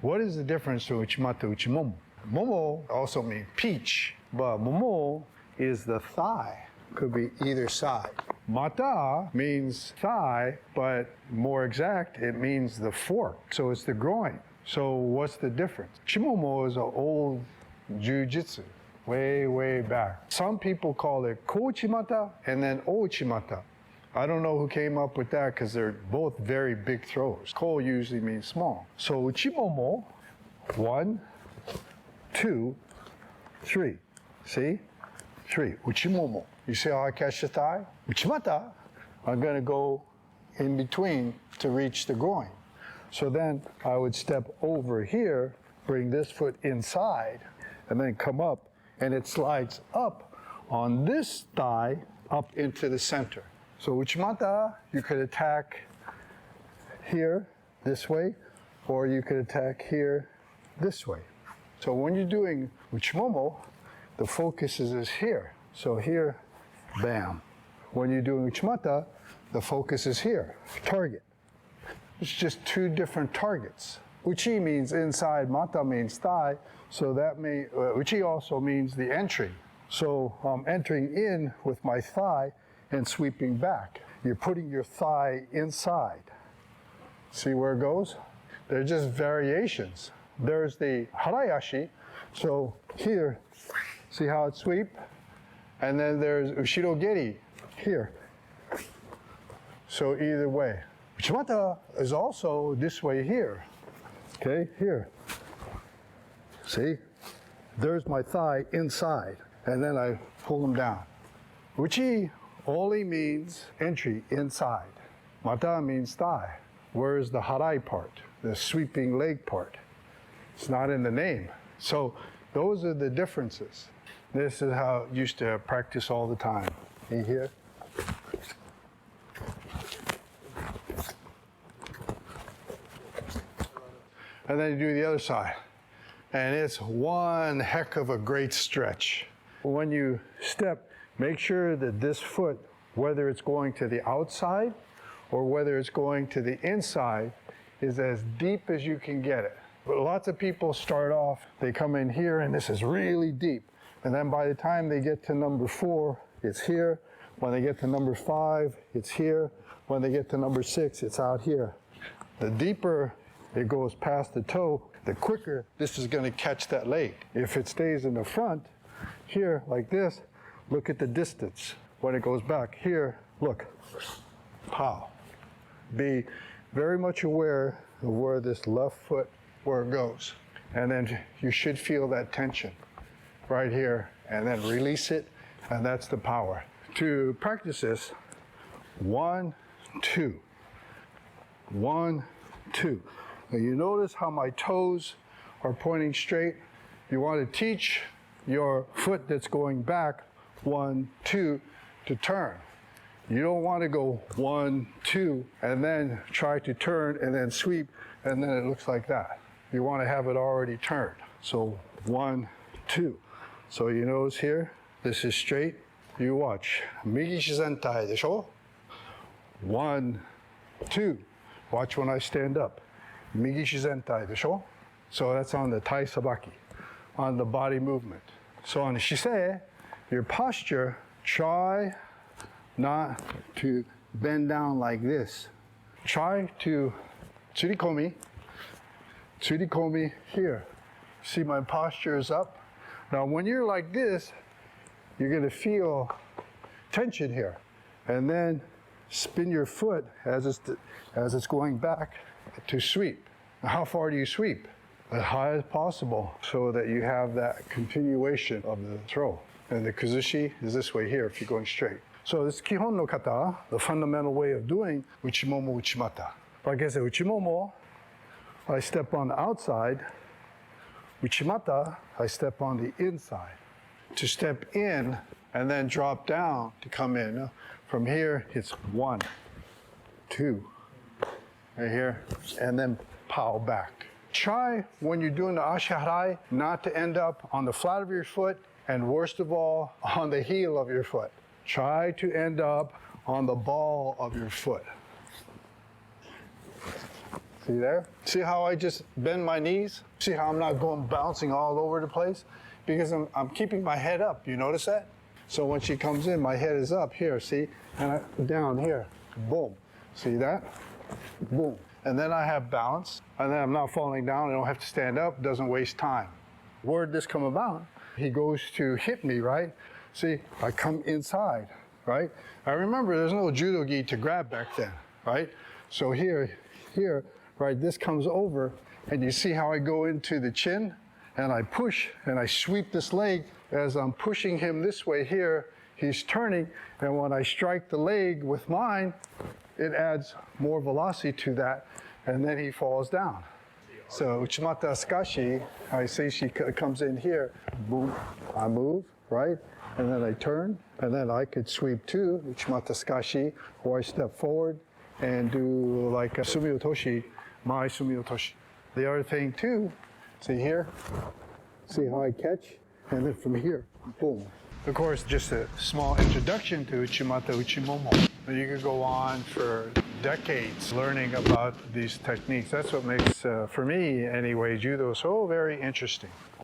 What is the difference to uchimata uchimomo? Momo also means peach, but momo is the thigh. Could be either side. Mata means thigh, but more exact, it means the fork. So it's the groin. So what's the difference? Chimomo is an old jujitsu, way back. Some people call it kochimata and then ochimata. I don't know who came up with that because they're both very big throws. Ko usually means small. So uchimomo, 1, 2, 3. See? 3. Uchimomo. You see how I catch the thigh? Uchimata, I'm going to go in between to reach the groin. So then I would step over here, bring this foot inside, and then come up, and it slides up on this thigh up into the center. So uchimata, you could attack here this way, or you could attack here this way. So when you're doing uchimomo, the focus is here. So here, bam. When you're doing uchimata, the focus is here, target. It's just two different targets. Uchi means inside, mata means thigh, so that may, uchi also means the entry. So I'm entering in with my thigh and sweeping back. You're putting your thigh inside. See where it goes? They're just variations. There's the harayashi, so here, see how it sweep? And then there's ushirogeri, here. So either way. Uchimata is also this way here. Okay, here. See? There's my thigh inside, and then I pull them down. Uchi only means entry inside. Mata means thigh. Where's the harai part, the sweeping leg part? It's not in the name. So those are the differences. This is how I used to practice all the time. See here? And then you do the other side. And it's one heck of a great stretch. When you step, make sure that this foot, whether it's going to the outside or whether it's going to the inside, is as deep as you can get it. But lots of people start off, they come in here and this is really deep. And then by the time they get to number 4, it's here. When they get to number 5, it's here. When they get to number 6, it's out here. The deeper it goes past the toe, the quicker this is going to catch that leg. If it stays in the front, here, like this, look at the distance. When it goes back here, look, pow. Be very much aware of where this left foot, where it goes. And then you should feel that tension right here, and then release it, and that's the power. To practice this, 1, 2, 1, 2. Now you notice how my toes are pointing straight. You want to teach your foot that's going back, 1, 2, to turn. You don't want to go 1, 2, and then try to turn and then sweep, and then it looks like that. You want to have it already turned. So 1, 2. So you notice here, this is straight. You watch. Migi shizentai desho? 1, 2. Watch when I stand up. Migi shizentai desho? So that's on the tai sabaki, on the body movement. So on the shisei, your posture, try not to bend down like this. Try to tsurikomi here. See my posture is up. Now when you're like this, you're going to feel tension here. And then spin your foot as it's going back to sweep. Now, how far do you sweep? As high as possible so that you have that continuation of the throw. And the kuzushi is this way here if you're going straight. So this Kihon no kata, the fundamental way of doing uchimomo uchimata. Like I said, uchimomo, I step on the outside. Uchimata, I step on the inside. To step in and then drop down to come in. From here, it's 1, 2, right here, and then pow back. Try, when you're doing the ashiharai, not to end up on the flat of your foot, and worst of all, on the heel of your foot. Try to end up on the ball of your foot. See there? See how I just bend my knees? See how I'm not going bouncing all over the place? Because I'm keeping my head up. You notice that? So when she comes in, my head is up here, see? And down here. Boom. See that? Boom. And then I have balance. And then I'm not falling down. I don't have to stand up. Doesn't waste time. Where'd this come about? He goes to hit me, right? See, I come inside, right? I remember there's no judo gi to grab back then, right? So here, right, this comes over, and you see how I go into the chin, and I push, and I sweep this leg. As I'm pushing him this way here, he's turning, and when I strike the leg with mine, it adds more velocity to that, and then he falls down. So Uchimata Sukashi, I see she comes in here, boom, I move, right? And then I turn, and then I could sweep too, Uchimata Sukashi, or I step forward and do like a sumiotoshi, my sumiotoshi. The other thing too, see here, see how I catch? And then from here, boom. Of course, just a small introduction to Uchimata Uchimomo. You could go on for decades learning about these techniques. That's what makes, for me anyway, judo so very interesting.